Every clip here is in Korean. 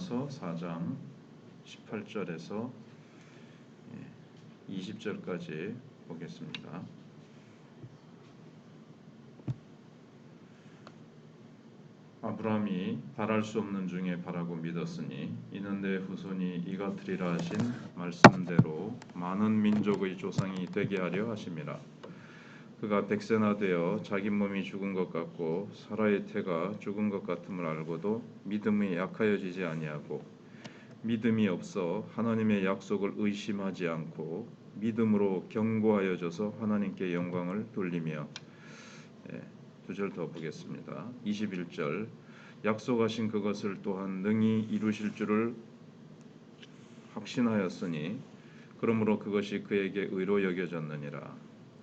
로마서 4장 18절에서 20절까지 보겠습니다. 아브라함이 바랄 수 없는 중에 바라고 믿었으니 이는 내 후손이 이같으리라 하신 말씀대로 많은 민족의 조상이 되게 하려 하심이라. 그가 백세나 되어 자기 몸이 죽은 것 같고 사라의 태가 죽은 것 같음을 알고도 믿음이 약하여지지 아니하고 믿음이 없어 하나님의 약속을 의심하지 않고 믿음으로 견고하여져서 하나님께 영광을 돌리며. 두 절 더 보겠습니다. 21절 약속하신 그것을 또한 능히 이루실 줄을 확신하였으니 그러므로 그것이 그에게 의로 여겨졌느니라.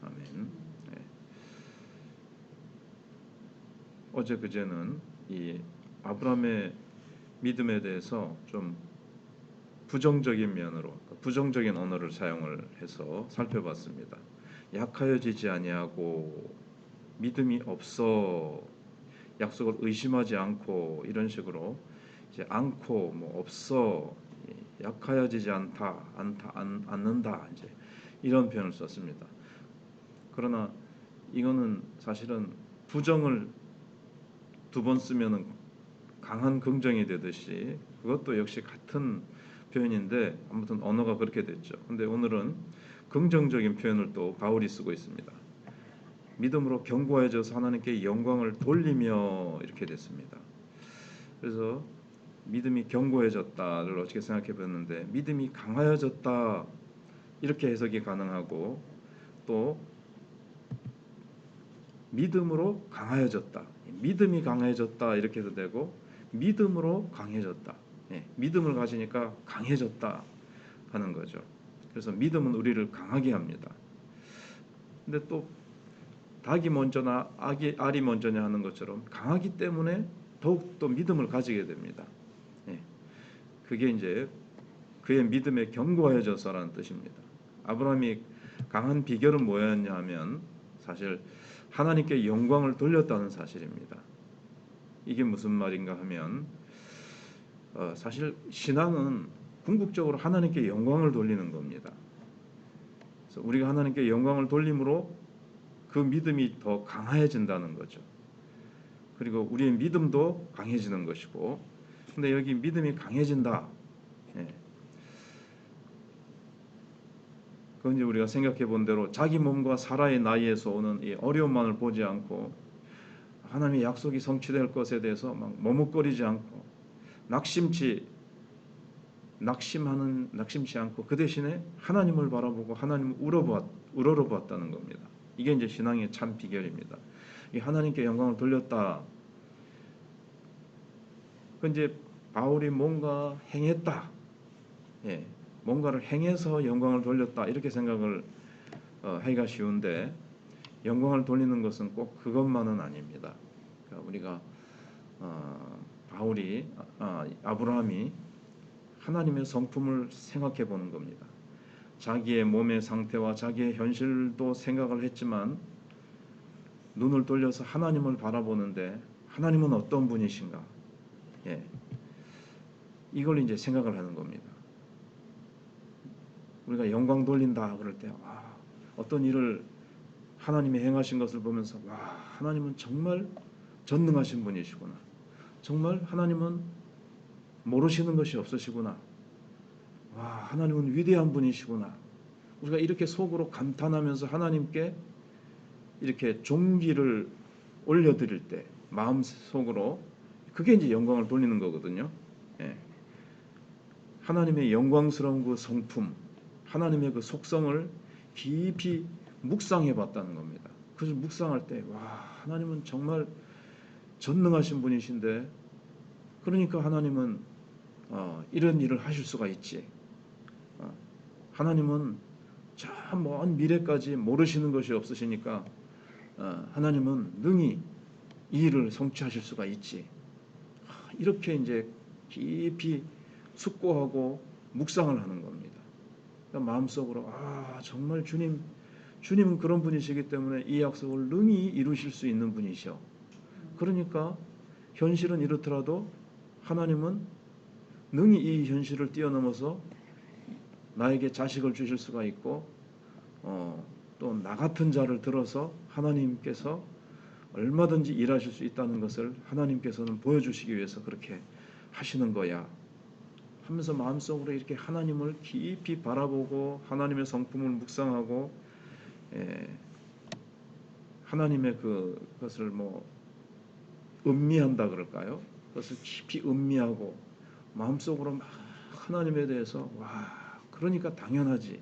아멘. 어제 그제는 이 아브라함의 믿음에 대해서 좀 부정적인 면으로 부정적인 언어를 사용을 해서 살펴봤습니다. 약하여지지 아니하고 믿음이 없어 약속을 의심하지 않고 이런 식으로 이제 않고 뭐 없어 약하여지지 않는다 이제 이런 표현을 썼습니다. 그러나 이거는 사실은 부정을 두 번 쓰면은 강한 긍정이 되듯이 그것도 역시 같은 표현인데 아무튼 언어가 그렇게 됐죠. 근데 오늘은 긍정적인 표현을 또 바울이 쓰고 있습니다. 믿음으로 견고해져서 하나님께 영광을 돌리며 이렇게 됐습니다. 그래서 믿음이 견고해졌다를 어떻게 생각해 봤는데 믿음이 강하여졌다 이렇게 해석이 가능하고 또 믿음으로 강하여졌다 믿음이 강해졌다 이렇게 해도 되고 믿음으로 강해졌다 믿음을 가지니까 강해졌다 하는 거죠. 그래서 믿음은 우리를 강하게 합니다. 근데 또 닭이 먼저나 알이 먼저냐 하는 것처럼 강하기 때문에 더욱더 믿음을 가지게 됩니다. 그게 이제 그의 믿음에 견고해져서라는 뜻입니다. 아브라함이 강한 비결은 뭐였냐 하면 사실 하나님께 영광을 돌렸다는 사실입니다. 이게 무슨 말인가 하면 사실 신앙은 궁극적으로 하나님께 영광을 돌리는 겁니다. 그래서 우리가 하나님께 영광을 돌림으로 그 믿음이 더 강해진다는 거죠. 그리고 우리의 믿음도 강해지는 것이고 근데 여기 믿음이 강해진다. 그건 이제 우리가 생각해 본 대로 자기 몸과 사라의 나이에서 오는 이 어려움만을 보지 않고 하나님의 약속이 성취될 것에 대해서 막 머뭇거리지 않고 낙심치 않고 그 대신에 하나님을 바라보고 하나님을 우러러보았다는 겁니다. 이게 이제 신앙의 참 비결입니다. 이 하나님께 영광을 돌렸다. 그 이제 바울이 뭔가 행했다. 뭔가를 행해서 영광을 돌렸다 이렇게 생각을 하기가 쉬운데 영광을 돌리는 것은 꼭 그것만은 아닙니다. 그러니까 우리가 아브라함이 하나님의 성품을 생각해 보는 겁니다. 자기의 몸의 상태와 자기의 현실도 생각을 했지만 눈을 돌려서 하나님을 바라보는데 하나님은 어떤 분이신가? 이걸 이제 생각을 하는 겁니다. 우리가 영광 돌린다 그럴 때 어떤 일을 하나님이 행하신 것을 보면서 하나님은 정말 전능하신 분이시구나. 정말 하나님은 모르시는 것이 없으시구나. 하나님은 위대한 분이시구나. 우리가 이렇게 속으로 감탄하면서 하나님께 이렇게 존귀를 올려드릴 때 마음속으로 그게 이제 영광을 돌리는 거거든요. 하나님의 영광스러운 그 성품 하나님의 그 속성을 깊이 묵상해 봤다는 겁니다. 그래서 묵상할 때 하나님은 정말 전능하신 분이신데 그러니까 하나님은 이런 일을 하실 수가 있지. 하나님은 저 먼 미래까지 모르시는 것이 없으시니까 하나님은 능히 이 일을 성취하실 수가 있지. 이렇게 이제 깊이 숙고하고 묵상을 하는 겁니다. 그러니까 마음속으로 정말 주님은 그런 분이시기 때문에 이 약속을 능히 이루실 수 있는 분이셔. 그러니까 현실은 이렇더라도 하나님은 능히 이 현실을 뛰어넘어서 나에게 자식을 주실 수가 있고 또 나 같은 자를 들어서 하나님께서 얼마든지 일하실 수 있다는 것을 하나님께서는 보여주시기 위해서 그렇게 하시는 거야 하면서 마음속으로 이렇게 하나님을 깊이 바라보고 하나님의 성품을 묵상하고 하나님의 그것을 뭐 음미한다 그럴까요? 그것을 깊이 음미하고 마음속으로 막 하나님에 대해서 그러니까 당연하지.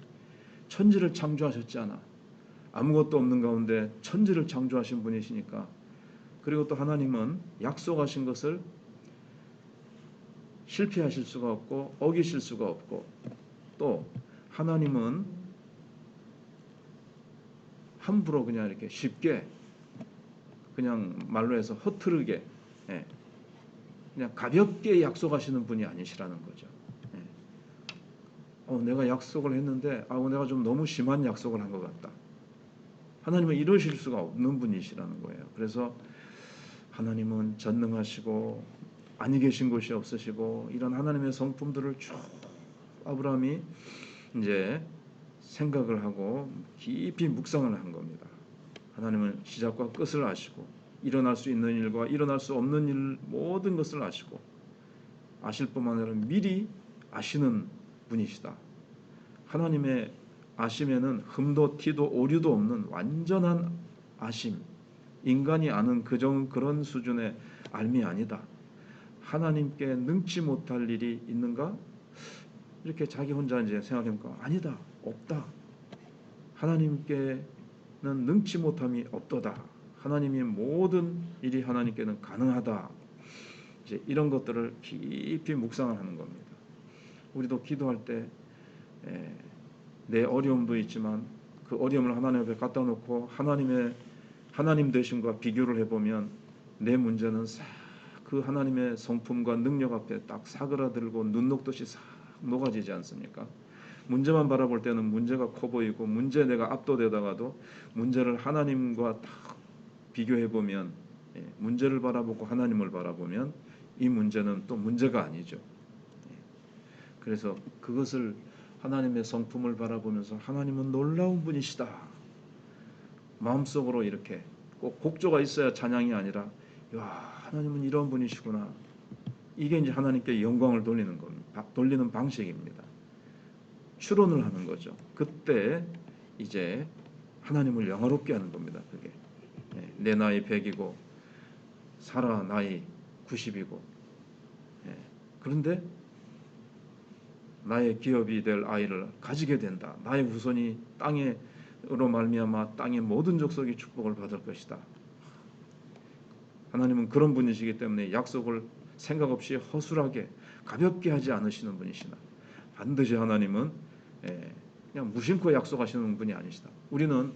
천지를 창조하셨잖아. 아무것도 없는 가운데 천지를 창조하신 분이시니까. 그리고 또 하나님은 약속하신 것을 실패하실 수가 없고 어기실 수가 없고 또 하나님은 함부로 그냥 이렇게 쉽게 그냥 말로 해서 허투르게 그냥 가볍게 약속하시는 분이 아니시라는 거죠. 내가 약속을 했는데 내가 좀 너무 심한 약속을 한 것 같다. 하나님은 이러실 수가 없는 분이시라는 거예요. 그래서 하나님은 전능하시고 아니 계신 곳이 없으시고 이런 하나님의 성품들을 쭉 아브라함이 이제 생각을 하고 깊이 묵상을 한 겁니다. 하나님은 시작과 끝을 아시고 일어날 수 있는 일과 일어날 수 없는 일 모든 것을 아시고 아실 뿐만 아니라 미리 아시는 분이시다. 하나님의 아심에는 흠도 티도 오류도 없는 완전한 아심, 인간이 아는 그런 수준의 알미 아니다. 하나님께 능치 못할 일이 있는가? 이렇게 자기 혼자 이제 생각해보니까 아니다, 없다. 하나님께는 능치 못함이 없도다. 하나님의 모든 일이 하나님께는 가능하다. 이제 이런 것들을 깊이 묵상을 하는 겁니다. 우리도 기도할 때 내 어려움도 있지만 그 어려움을 하나님 앞에 갖다 놓고 하나님 되심과 비교를 해보면 내 문제는 싹 그 하나님의 성품과 능력 앞에 딱 사그라들고 눈 녹듯이 싹 녹아지지 않습니까? 문제만 바라볼 때는 문제가 커 보이고 문제에 내가 압도되다가도 문제를 하나님과 딱 비교해보면 문제를 바라보고 하나님을 바라보면 이 문제는 또 문제가 아니죠. 그래서 그것을 하나님의 성품을 바라보면서 하나님은 놀라운 분이시다. 마음속으로 이렇게 꼭 곡조가 있어야 찬양이 아니라 하나님은 이런 분이시구나. 이게 이제 하나님께 영광을 돌리는 겁니다. 돌리는 방식입니다. 추론을 하는 거죠. 그때 이제 하나님을 영화롭게 하는 겁니다. 그게 내 나이 100이고 사라 나이 90이고 그런데 나의 기업이 될 아이를 가지게 된다. 나의 후손이 땅으로 말미암아 땅의 모든 족속이 축복을 받을 것이다. 하나님은 그런 분이시기 때문에 약속을 생각 없이 허술하게 가볍게 하지 않으시는 분이시다. 반드시 하나님은 그냥 무심코 약속하시는 분이 아니시다. 우리는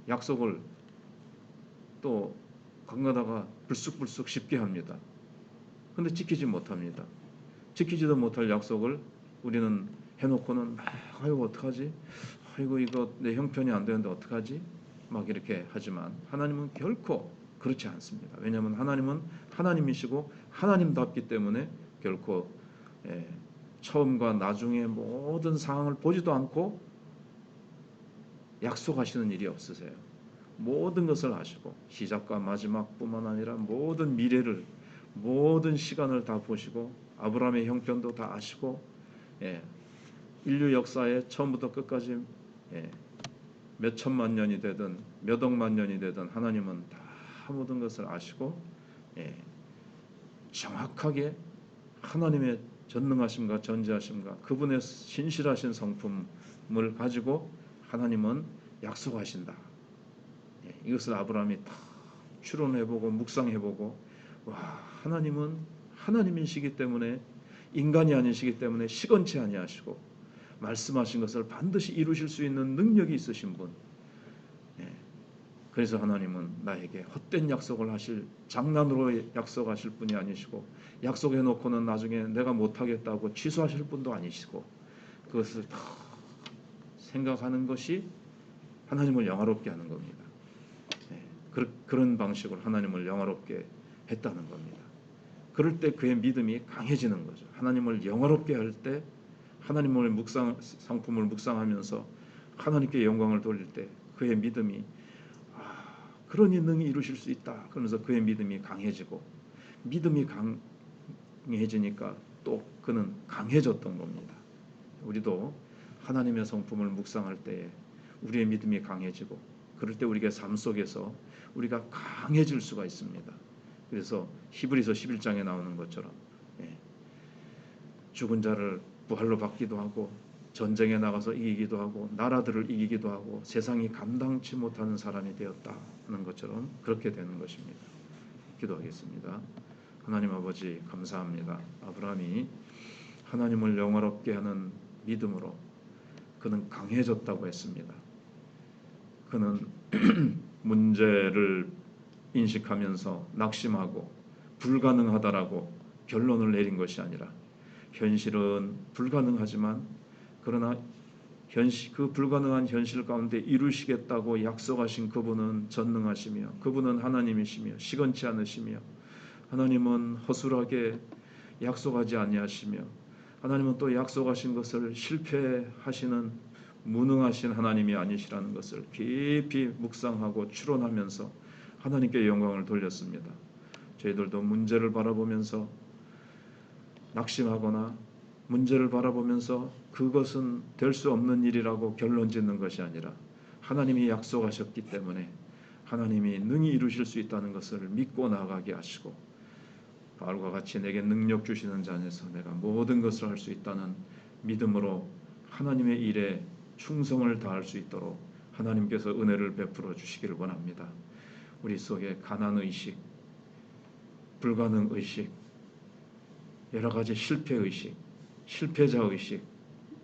약속을 또 가끔가다가 불쑥불쑥 쉽게 합니다. 그런데 지키지 못합니다. 지키지도 못할 약속을 우리는 해놓고는 아이고 어떡하지? 아이고 이거 내 형편이 안 되는데 어떡하지? 막 이렇게 하지만 하나님은 결코 그렇지 않습니다. 왜냐하면 하나님은 하나님이시고 하나님답기 때문에 결코 처음과 나중에 모든 상황을 보지도 않고 약속하시는 일이 없으세요. 모든 것을 아시고 시작과 마지막뿐만 아니라 모든 미래를 모든 시간을 다 보시고 아브라함의 형편도 다 아시고 인류 역사의 처음부터 끝까지 몇 천만 년이 되든 몇 억만 년이 되든 하나님은 다 모든 것을 아시고 정확하게 하나님의 전능하심과 전지하심과 그분의 신실하신 성품을 가지고 하나님은 약속하신다. 이것을 아브라함이 다 추론해보고 묵상해보고 하나님은 하나님이시기 때문에 인간이 아니시기 때문에 시건치 아니하시고 말씀하신 것을 반드시 이루실 수 있는 능력이 있으신 분. 그래서 하나님은 나에게 헛된 약속을 하실 장난으로 약속하실 분이 아니시고 약속해놓고는 나중에 내가 못하겠다고 취소하실 분도 아니시고 그것을 다 생각하는 것이 하나님을 영화롭게 하는 겁니다. 그런 방식으로 하나님을 영화롭게 했다는 겁니다. 그럴 때 그의 믿음이 강해지는 거죠. 하나님을 영화롭게 할 때, 하나님을 상품을 묵상하면서 하나님께 영광을 돌릴 때 그의 믿음이 그러니 능히 이루실 수 있다. 그러면서 그의 믿음이 강해지고, 믿음이 강해지니까 또 그는 강해졌던 겁니다. 우리도 하나님의 성품을 묵상할 때에 우리의 믿음이 강해지고, 그럴 때 우리가 삶 속에서 우리가 강해질 수가 있습니다. 그래서 히브리서 11장에 나오는 것처럼 죽은 자를 부활로 받기도 하고, 전쟁에 나가서 이기기도 하고, 나라들을 이기기도 하고, 세상이 감당치 못하는 사람이 되었다 하는 것처럼 그렇게 되는 것입니다. 기도하겠습니다. 하나님 아버지 감사합니다. 아브라함이 하나님을 영화롭게 하는 믿음으로 그는 강해졌다고 했습니다. 그는 문제를 인식하면서 낙심하고 불가능하다라고 결론을 내린 것이 아니라, 현실은 불가능하지만 그러나 그 불가능한 현실 가운데 이루시겠다고 약속하신 그분은 전능하시며, 그분은 하나님이시며 시건치 않으시며, 하나님은 허술하게 약속하지 아니하시며, 하나님은 또 약속하신 것을 실패하시는 무능하신 하나님이 아니시라는 것을 깊이 묵상하고 추론하면서 하나님께 영광을 돌렸습니다. 저희들도 문제를 바라보면서 낙심하거나 문제를 바라보면서 그것은 될 수 없는 일이라고 결론 짓는 것이 아니라, 하나님이 약속하셨기 때문에 하나님이 능히 이루실 수 있다는 것을 믿고 나아가게 하시고, 바울과 같이 내게 능력 주시는 자 안에서 내가 모든 것을 할 수 있다는 믿음으로 하나님의 일에 충성을 다할 수 있도록 하나님께서 은혜를 베풀어 주시기를 원합니다. 우리 속에 가난의식, 불가능의식, 여러 가지 실패의식, 실패자의식,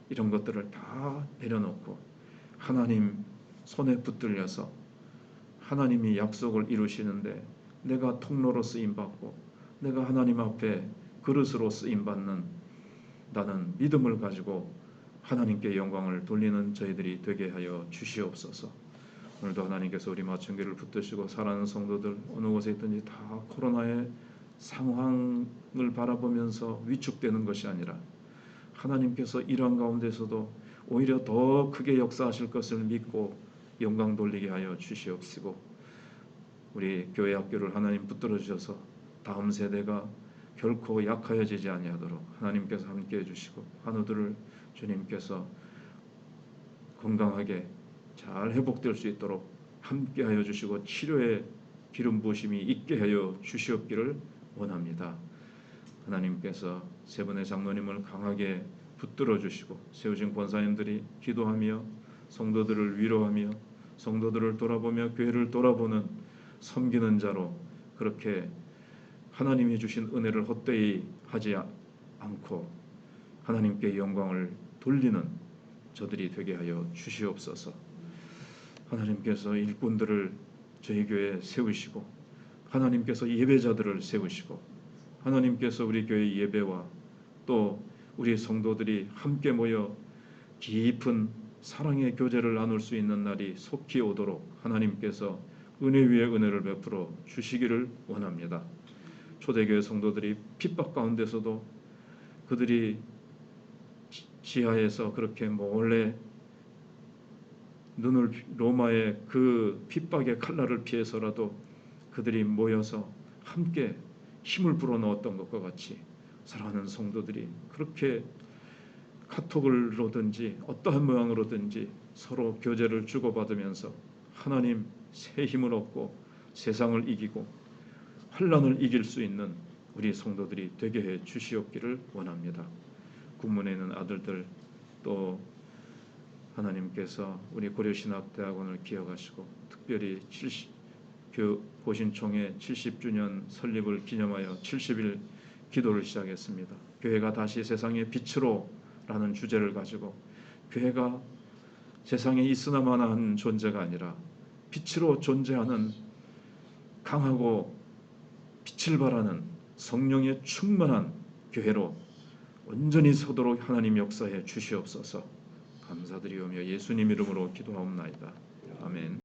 이런 것들을 다 내려놓고 하나님 손에 붙들려서 하나님이 약속을 이루시는데 내가 통로로 쓰임받고 내가 하나님 앞에 그릇으로 쓰임받는 나는 믿음을 가지고 하나님께 영광을 돌리는 저희들이 되게 하여 주시옵소서. 오늘도 하나님께서 우리 마천교를 붙드시고 사랑하는 성도들 어느 곳에 있든지 다 코로나의 상황을 바라보면서 위축되는 것이 아니라, 하나님께서 이러한 가운데서도 오히려 더 크게 역사하실 것을 믿고 영광 돌리게 하여 주시옵시고, 우리 교회 학교를 하나님 붙들어 주셔서 다음 세대가 결코 약하여지지 아니하도록 하나님께서 함께해 주시고, 환우들을 주님께서 건강하게 잘 회복될 수 있도록 함께하여 주시고 치료의 기름 부으심이 있게 하여 주시옵기를 원합니다. 하나님께서 세 분의 장로님을 강하게 붙들어 주시고 세우신 권사님들이 기도하며 성도들을 위로하며 성도들을 돌아보며 교회를 돌아보는 섬기는 자로, 그렇게 하나님이 주신 은혜를 헛되이 하지 않고 하나님께 영광을 돌리는 저들이 되게 하여 주시옵소서. 하나님께서 일꾼들을 저희 교회에 세우시고, 하나님께서 예배자들을 세우시고, 하나님께서 우리 교회 예배와 또 우리 성도들이 함께 모여 깊은 사랑의 교제를 나눌 수 있는 날이 속히 오도록 하나님께서 은혜 위에 은혜를 베풀어 주시기를 원합니다. 초대교회 성도들이 핍박 가운데서도 그들이 지하에서 그렇게 몰래 눈을 로마의 그 핍박의 칼날을 피해서라도 그들이 모여서 함께 힘을 불어넣었던 것과 같이, 사랑하는 성도들이 그렇게 카톡으로든지 어떠한 모양으로든지 서로 교제를 주고받으면서 하나님 새 힘을 얻고 세상을 이기고 환난을 이길 수 있는 우리 성도들이 되게 해 주시옵기를 원합니다. 군문에 있는 아들들, 또 하나님께서 우리 고려신학대학원을 기억하시고 특별히 고신총회 70주년 설립을 기념하여 70일 기도를 시작했습니다. 교회가 다시 세상의 빛으로 라는 주제를 가지고, 교회가 세상에 있으나마나한 존재가 아니라 빛으로 존재하는 강하고 빛을 발하는 성령에 충만한 교회로 온전히 서도록 하나님 역사해 주시옵소서. 감사드리오며 예수님 이름으로 기도하옵나이다. 아멘.